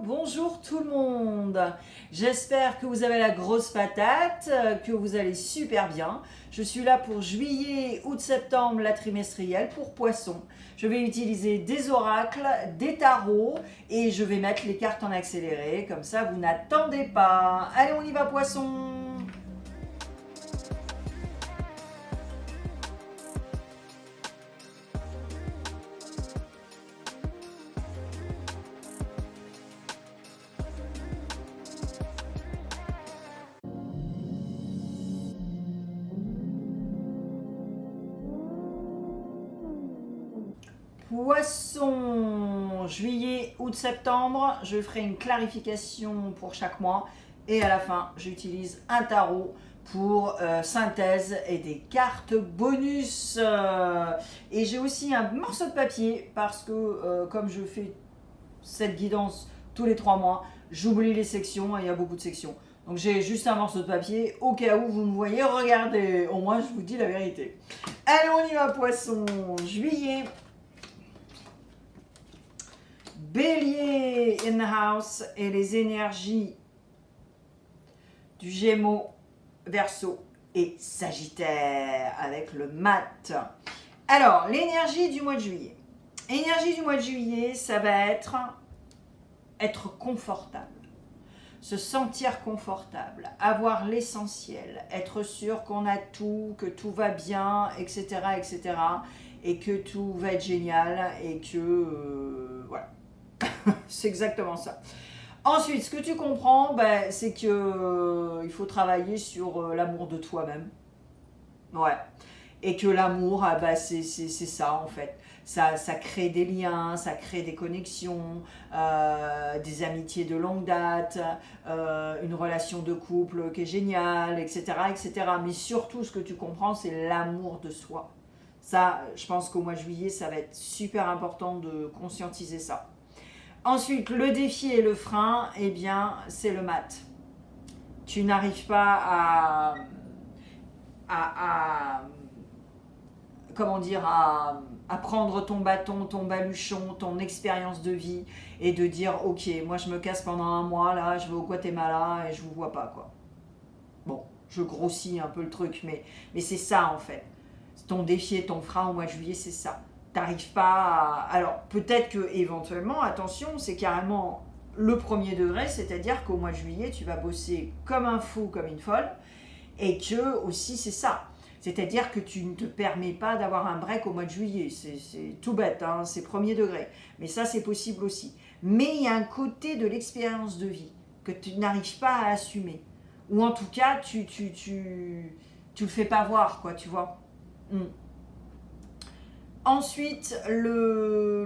bonjour tout le monde. J'espère que vous avez la grosse patate, que vous allez super bien. Je suis là pour juillet, août, septembre, la trimestrielle pour poisson. Je vais utiliser des oracles, des tarots et je vais mettre les cartes en accéléré. Comme ça, vous n'attendez pas. Allez, on y va poisson. Poisson, juillet, août, septembre, je ferai une clarification pour chaque mois et à la fin, j'utilise un tarot pour synthèse et des cartes bonus. Et j'ai aussi un morceau de papier parce que comme je fais cette guidance tous les 3 mois, j'oublie les sections et il y a beaucoup de sections. Donc j'ai juste un morceau de papier au cas où vous me voyez, regardez, au moins je vous dis la vérité. Allez, on y va poisson, juillet. Bélier in the house et les énergies du Gémeaux, Verseau et Sagittaire avec le mat. Alors, l'énergie du mois de juillet. L'énergie du mois de juillet, ça va être confortable. Se sentir confortable, avoir l'essentiel, être sûr qu'on a tout, que tout va bien, etc., etc., et que tout va être génial et que voilà. C'est exactement ça. Ensuite, ce que tu comprends, c'est que il faut travailler sur l'amour de toi-même. Ouais. Et que l'amour, c'est ça en fait. Ça crée des liens, ça crée des connexions, des amitiés de longue date, une relation de couple qui est géniale, etc., etc. Mais surtout, ce que tu comprends, c'est l'amour de soi. Ça, je pense qu'au mois de juillet, ça va être super important de conscientiser ça. Ensuite, le défi et le frein, eh bien, c'est le mat. Tu n'arrives pas comment dire, à prendre ton bâton, ton baluchon, ton expérience de vie et de dire, ok, moi je me casse pendant un mois, là, je vais au Guatemala et je vous vois pas, quoi. Bon, je grossis un peu le truc, mais c'est ça en fait. Ton défi et ton frein au mois de juillet, c'est ça. T'arrives pas à... Alors, peut-être que éventuellement, attention, c'est carrément le premier degré, c'est-à-dire qu'au mois de juillet, tu vas bosser comme un fou, comme une folle, et que aussi, c'est ça. C'est-à-dire que tu ne te permets pas d'avoir un break au mois de juillet. C'est tout bête, hein, c'est premier degré. Mais ça, c'est possible aussi. Mais il y a un côté de l'expérience de vie que tu n'arrives pas à assumer. Ou en tout cas, tu le fais pas voir, quoi, tu vois. Ensuite, le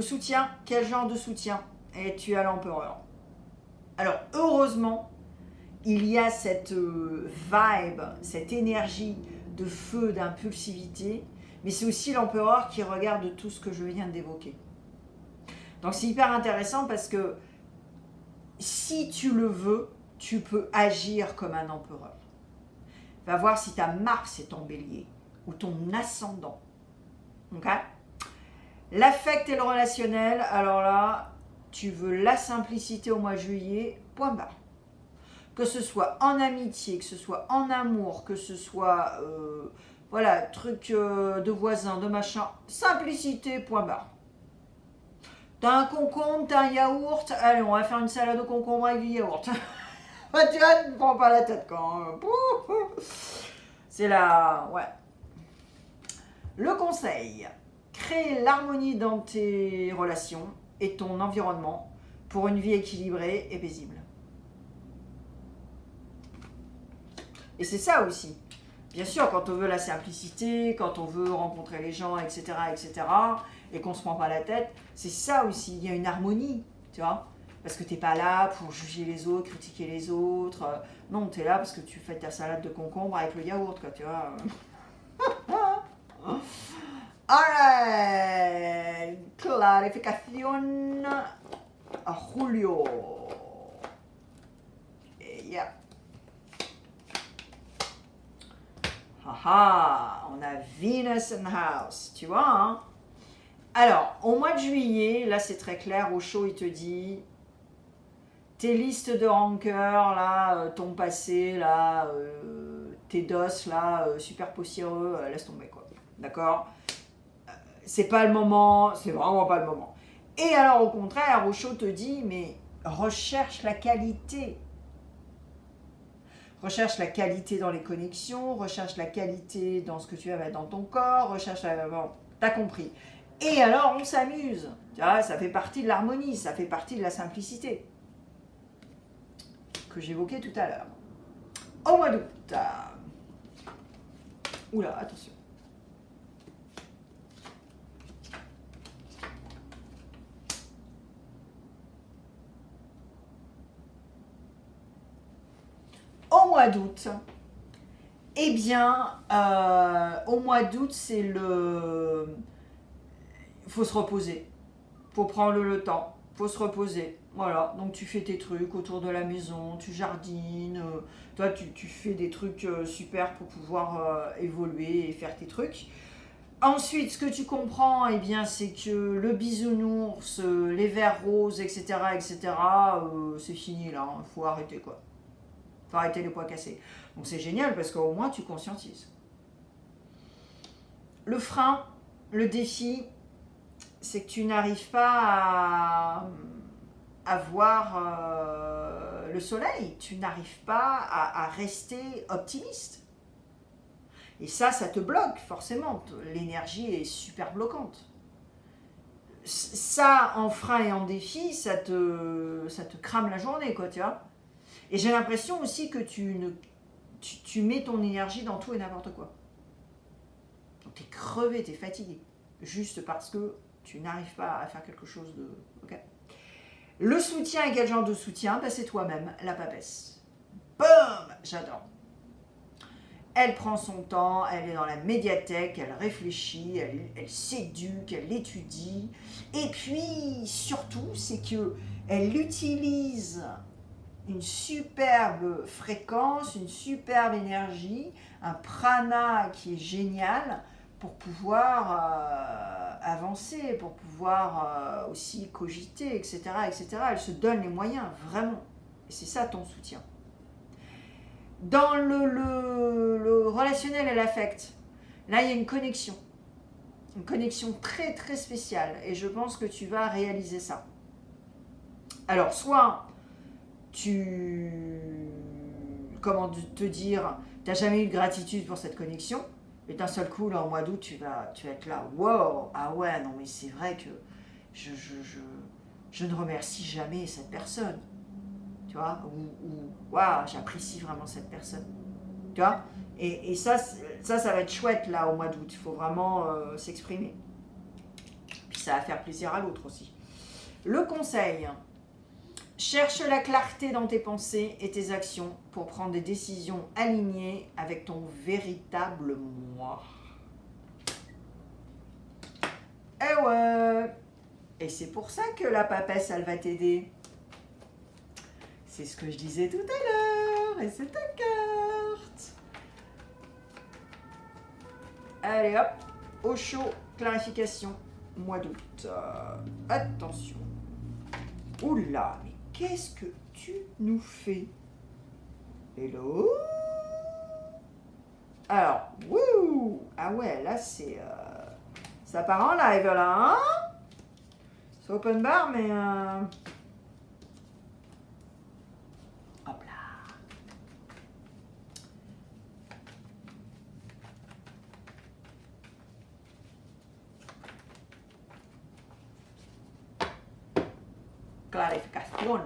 soutien. Quel genre de soutien? Et tu as l'empereur. Alors, heureusement, il y a cette vibe, cette énergie de feu, d'impulsivité, mais c'est aussi l'empereur qui regarde tout ce que je viens d'évoquer. Donc, c'est hyper intéressant parce que si tu le veux, tu peux agir comme un empereur. Va voir si ta Mars est ton bélier ou ton ascendant. Okay. L'affect et le relationnel, alors là, tu veux la simplicité au mois de juillet, point barre. Que ce soit en amitié, que ce soit en amour, que ce soit, voilà, truc de voisin, de machin, simplicité, point barre. T'as un concombre, t'as un yaourt, allez, on va faire une salade au concombre avec du yaourt. Tu vois, ne prends pas la tête quand... C'est la... Ouais. Le conseil, crée l'harmonie dans tes relations et ton environnement pour une vie équilibrée et paisible. Et c'est ça aussi. Bien sûr, quand on veut la simplicité, quand on veut rencontrer les gens, etc., etc., et qu'on ne se prend pas la tête, c'est ça aussi. Il y a une harmonie, tu vois. Parce que tu n'es pas là pour juger les autres, critiquer les autres. Non, tu es là parce que tu fais ta salade de concombre avec le yaourt, quoi, tu vois. Alright, clarificación a Julio. Yeah. Haha, on a Venus in the house, tu vois, hein? Alors, au mois de juillet, là c'est très clair, au chaud il te dit, tes listes de rancœur, là, ton passé, là, tes dos, là, super poussiéreux, laisse tomber, quoi. D'accord? C'est pas le moment, c'est vraiment pas le moment. Et alors, au contraire, Osho te dit, mais recherche la qualité. Recherche la qualité dans les connexions, recherche la qualité dans ce que tu vas mettre dans ton corps, recherche la... Bon, t'as compris. Et alors, on s'amuse. Tu vois, ça fait partie de l'harmonie, ça fait partie de la simplicité que j'évoquais tout à l'heure. Au mois d'août. Oula, attention. Au mois d'août, eh bien, au mois d'août, c'est le... Il faut se reposer. Il faut prendre le temps. Il faut se reposer. Voilà, donc tu fais tes trucs autour de la maison, tu jardines, toi tu fais des trucs super pour pouvoir évoluer et faire tes trucs. Ensuite, ce que tu comprends, eh bien, c'est que le bisounours, les verres roses, etc., c'est fini là, il faut arrêter quoi. Il faut arrêter les pois cassés. Donc c'est génial parce qu'au moins tu conscientises. Le frein, le défi, c'est que tu n'arrives pas à voir le soleil, tu n'arrives pas à rester optimiste. Et ça te bloque forcément, l'énergie est super bloquante. Ça, en frein et en défi, ça te crame la journée, quoi, tu vois. Et j'ai l'impression aussi que tu mets ton énergie dans tout et n'importe quoi. Donc t'es crevé, t'es fatigué, juste parce que tu n'arrives pas à faire quelque chose de... Okay. Le soutien, et quel genre de soutien? C'est toi-même, la papesse. Boum! J'adore. Elle prend son temps, elle est dans la médiathèque, elle réfléchit, elle s'éduque, elle étudie. Et puis, surtout, c'est qu'elle utilise une superbe fréquence, une superbe énergie, un prana qui est génial pour pouvoir avancer, pour pouvoir aussi cogiter, etc., etc. Elle se donne les moyens, vraiment. Et c'est ça ton soutien. Dans le relationnel et l'affect, là il y a une connexion très très spéciale et je pense que tu vas réaliser ça. Alors soit comment te dire, tu n'as jamais eu de gratitude pour cette connexion, et d'un seul coup là au mois d'août tu vas être là, wow, ah ouais non mais c'est vrai que je ne remercie jamais cette personne. Tu vois, ou waouh, j'apprécie vraiment cette personne. Tu vois, et ça va être chouette là au mois d'août. Il faut vraiment s'exprimer. Puis ça va faire plaisir à l'autre aussi. Le conseil, cherche la clarté dans tes pensées et tes actions pour prendre des décisions alignées avec ton véritable moi. Eh ouais. Et c'est pour ça que la papesse, elle va t'aider. C'est ce que je disais tout à l'heure, et c'est ta carte. Allez hop, au chaud, clarification, mois d'août. Attention. Oula, mais qu'est-ce que tu nous fais? Hello? Alors, wouh! Ah ouais, là c'est... ça part en live là, hein? C'est open bar, mais... Hop là. Clarification.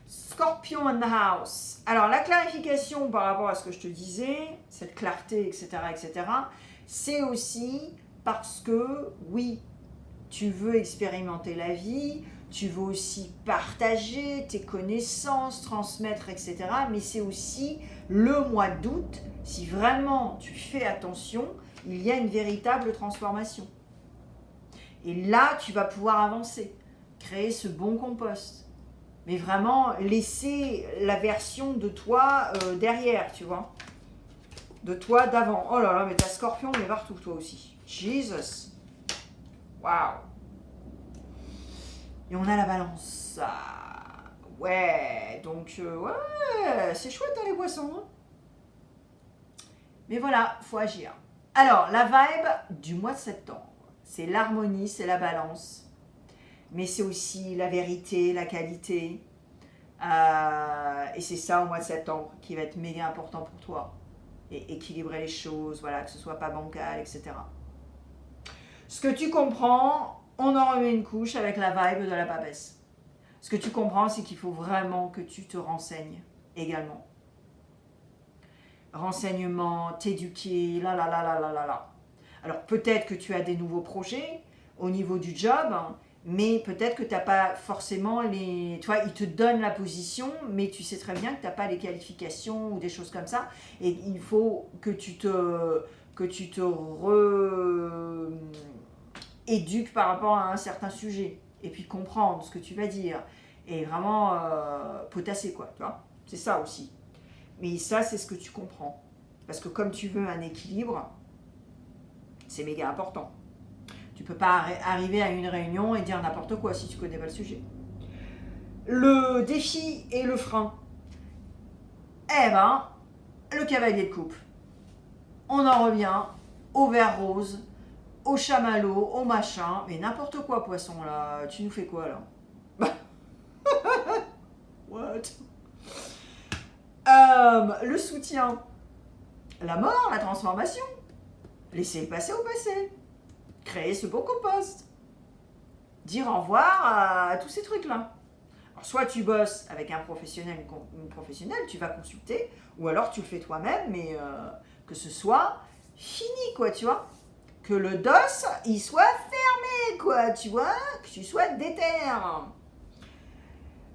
Scorpion in the house. Alors la clarification par rapport à ce que je te disais, cette clarté, etc., c'est aussi parce que, oui, tu veux expérimenter la vie, tu veux aussi partager tes connaissances, transmettre, etc. Mais c'est aussi le mois d'août, si vraiment tu fais attention, il y a une véritable transformation. Et là, tu vas pouvoir avancer, créer ce bon compost. Mais vraiment laisser la version de toi derrière, tu vois. de toi d'avant. Oh là là, mais t'as Scorpion, mais partout toi aussi. Jesus. Waouh. Et on a la Balance. Ouais, donc ouais, c'est chouette hein, les Poissons. Hein. Mais voilà, faut agir. Alors, la vibe du mois de septembre, c'est l'harmonie, c'est la balance, mais c'est aussi la vérité, la qualité. Et c'est ça au mois de septembre qui va être méga important pour toi. Et équilibrer les choses, voilà, que ce soit pas bancal, etc. Ce que tu comprends, on en remet une couche avec la vibe de la papesse. Ce que tu comprends, c'est qu'il faut vraiment que tu te renseignes également. Renseignement, t'éduquer, là. Alors peut-être que tu as des nouveaux projets au niveau du job, mais peut-être que tu n'as pas forcément les... Tu vois, ils te donnent la position, mais tu sais très bien que tu n'as pas les qualifications ou des choses comme ça. Et il faut que tu te éduques par rapport à un certain sujet. Et puis comprendre ce que tu vas dire. Et vraiment potasser, quoi. Tu vois, c'est ça aussi. Mais ça, c'est ce que tu comprends. Parce que comme tu veux un équilibre, c'est méga important. Tu ne peux pas arriver à une réunion et dire n'importe quoi si tu ne connais pas le sujet. Le défi et le frein. Eh ben, le cavalier de coupe. On en revient au vert rose, au chamallow, au machin. Mais n'importe quoi, poisson, là. Tu nous fais quoi, là? What? Le soutien. La mort, la transformation. Laisser le passé au passé. Créer ce beau compost. Dire au revoir à tous ces trucs-là. Alors, soit tu bosses avec un professionnel, une professionnelle, tu vas consulter, ou alors tu le fais toi-même, mais que ce soit fini, quoi, tu vois. Que le dos, il soit fermé, quoi, tu vois. Que tu sois déter.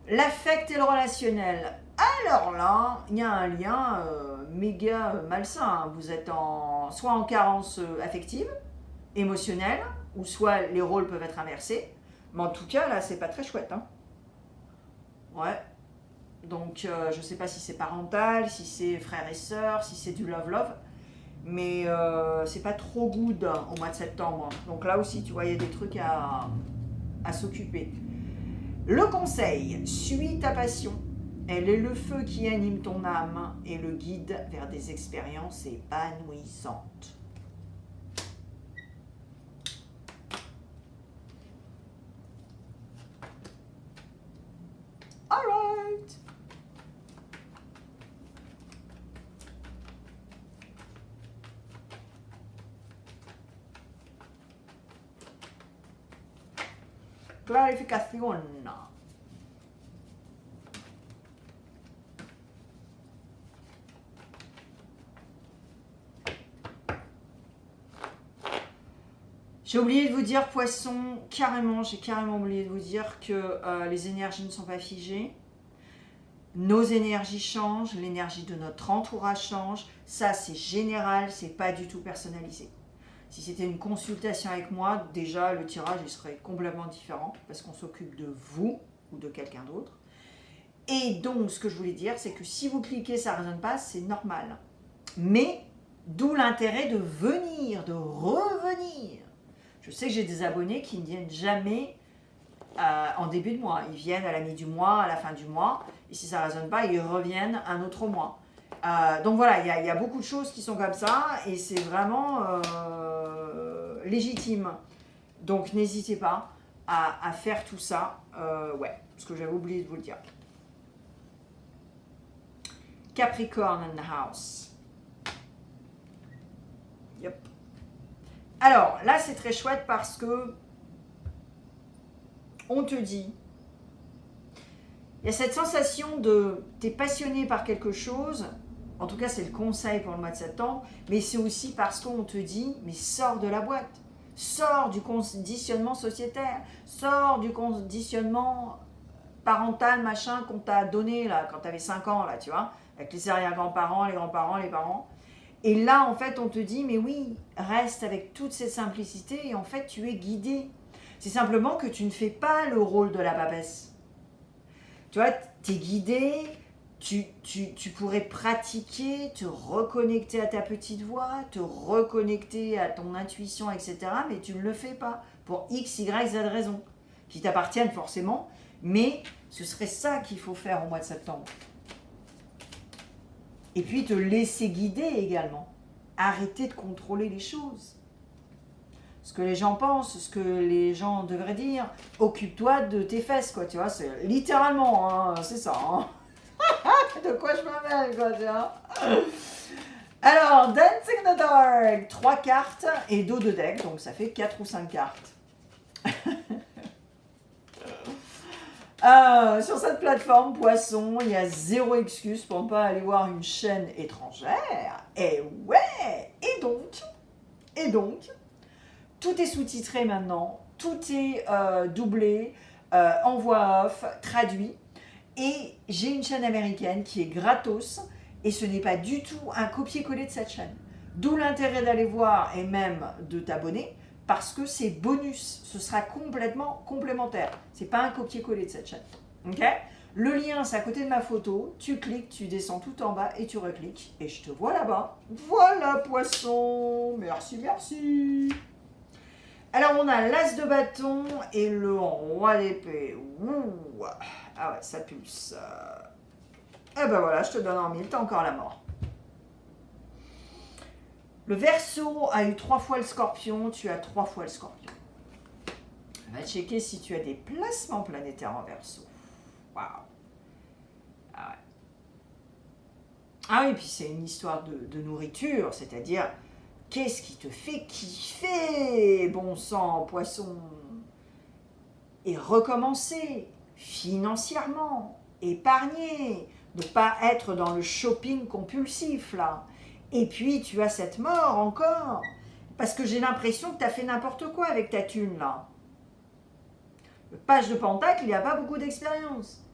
L'affect et le relationnel. Alors là, il y a un lien méga malsain. Vous êtes soit en carence affective, émotionnelle, ou soit les rôles peuvent être inversés. Mais en tout cas, là, c'est pas très chouette. Hein. Ouais. Donc, je sais pas si c'est parental, si c'est frère et sœur, si c'est du love-love. Mais c'est pas trop good au mois de septembre. Donc là aussi, tu vois, il y a des trucs à s'occuper. Le conseil, suis ta passion. Elle est le feu qui anime ton âme et le guide vers des expériences épanouissantes. All right. Clarificación. J'ai oublié de vous dire, poisson, j'ai carrément oublié de vous dire que les énergies ne sont pas figées. Nos énergies changent, l'énergie de notre entourage change. Ça, c'est général, c'est pas du tout personnalisé. Si c'était une consultation avec moi, déjà, le tirage, il serait complètement différent parce qu'on s'occupe de vous ou de quelqu'un d'autre. Et donc, ce que je voulais dire, c'est que si vous cliquez, ça ne résonne pas, c'est normal. Mais, d'où l'intérêt de venir, de revenir. Je sais que j'ai des abonnés qui ne viennent jamais en début de mois. Ils viennent à la mi du mois, à la fin du mois. Et si ça ne résonne pas, ils reviennent un autre mois. Donc voilà, il y a beaucoup de choses qui sont comme ça. Et c'est vraiment légitime. Donc n'hésitez pas à faire tout ça. Ouais, parce que j'avais oublié de vous le dire. Capricorn in the house. Yep. Alors, là, c'est très chouette parce que on te dit, il y a cette sensation de, t'es passionné par quelque chose, en tout cas, c'est le conseil pour le mois de septembre, mais c'est aussi parce qu'on te dit, mais sors de la boîte, sors du conditionnement sociétaire, sors du conditionnement parental, machin, qu'on t'a donné, là, quand t'avais 5 ans, là, tu vois, avec les arrière-grands-parents, les grands-parents, les parents. Et là, en fait, on te dit, mais oui, reste avec toute cette simplicité et en fait, tu es guidé. C'est simplement que tu ne fais pas le rôle de la papesse. Tu vois, tu es guidé, tu pourrais pratiquer, te reconnecter à ta petite voix, te reconnecter à ton intuition, etc. Mais tu ne le fais pas pour X, Y, Z raisons qui t'appartiennent forcément. Mais ce serait ça qu'il faut faire au mois de septembre. Et puis te laisser guider également. Arrêter de contrôler les choses. Ce que les gens pensent, ce que les gens devraient dire. Occupe-toi de tes fesses, quoi, tu vois. C'est littéralement, hein, c'est ça. Hein. De quoi je me mêle, quoi, tu vois. Alors, Dancing in the Dark, 3 cartes et dos de deck, donc ça fait 4 ou 5 cartes. Sur cette plateforme Poisson, il y a 0 excuse pour ne pas aller voir une chaîne étrangère. Et ouais, et donc, tout est sous-titré maintenant, tout est doublé, en voix off, traduit. Et j'ai une chaîne américaine qui est gratos et ce n'est pas du tout un copier-coller de cette chaîne. D'où l'intérêt d'aller voir et même de t'abonner parce que c'est bonus, ce sera complètement complémentaire. C'est pas un copier-coller de cette chaîne. Ok ? Le lien, c'est à côté de ma photo. Tu cliques, tu descends tout en bas et tu recliques. Et je te vois là-bas. Voilà, Poisson. Merci, merci. Alors, on a l'as de bâton et le roi d'épée. Ouh. Ah ouais, ça pulse. Eh ben voilà, je te donne en 1000. T'as encore la mort. Le Verseau a eu 3 fois le Scorpion. Tu as 3 fois le Scorpion. On va checker si tu as des placements planétaires en Verseau. Waouh. Ah ouais. Ah oui, puis c'est une histoire de nourriture, c'est-à-dire, qu'est-ce qui te fait kiffer, bon sang, Poisson? Et recommencer financièrement, épargner, ne pas être dans le shopping compulsif, là. Et puis, tu as cette mort encore, parce que j'ai l'impression que tu as fait n'importe quoi avec ta thune, là. Le page de Pentacle, il n'y a pas beaucoup d'expérience.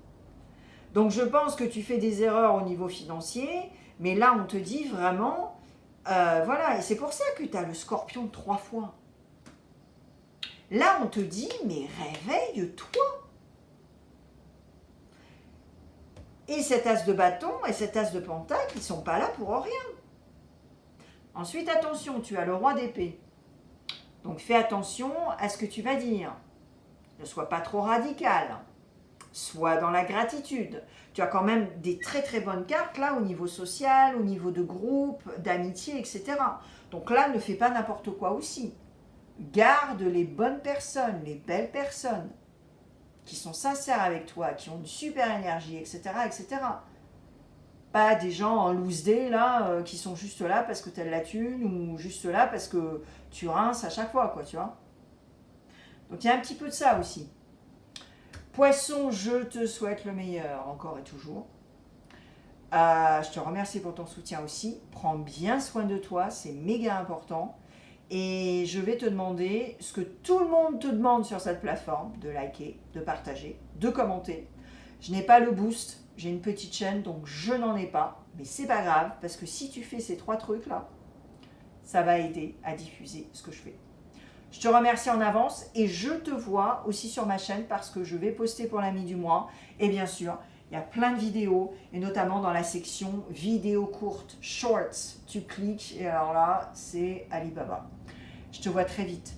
Donc je pense que tu fais des erreurs au niveau financier, mais là on te dit vraiment, voilà, et c'est pour ça que tu as le Scorpion 3 fois. Là on te dit, mais réveille-toi. Et cet as de bâton et cet as de Pentacle, ils ne sont pas là pour rien. Ensuite, attention, tu as le roi d'épée. Donc fais attention à ce que tu vas dire. Ne sois pas trop radical. Sois dans la gratitude. Tu as quand même des très très bonnes cartes là au niveau social, au niveau de groupe, d'amitié, etc. Donc là, ne fais pas n'importe quoi aussi. Garde les bonnes personnes, les belles personnes qui sont sincères avec toi, qui ont une super énergie, etc. etc. Pas des gens en loose day là, qui sont juste là parce que tu as de la thune ou juste là parce que tu rinces à chaque fois, quoi, tu vois. Donc il y a un petit peu de ça aussi. Poisson, je te souhaite le meilleur, encore et toujours. Je te remercie pour ton soutien aussi. Prends bien soin de toi, c'est méga important. Et je vais te demander ce que tout le monde te demande sur cette plateforme, de liker, de partager, de commenter. Je n'ai pas le boost, j'ai une petite chaîne, donc je n'en ai pas. Mais c'est pas grave, parce que si tu fais ces 3 trucs-là, ça va aider à diffuser ce que je fais. Je te remercie en avance et je te vois aussi sur ma chaîne parce que je vais poster pour l'ami du mois. Et bien sûr, il y a plein de vidéos et notamment dans la section vidéos courtes, shorts. Tu cliques et alors là, c'est Alibaba. Je te vois très vite.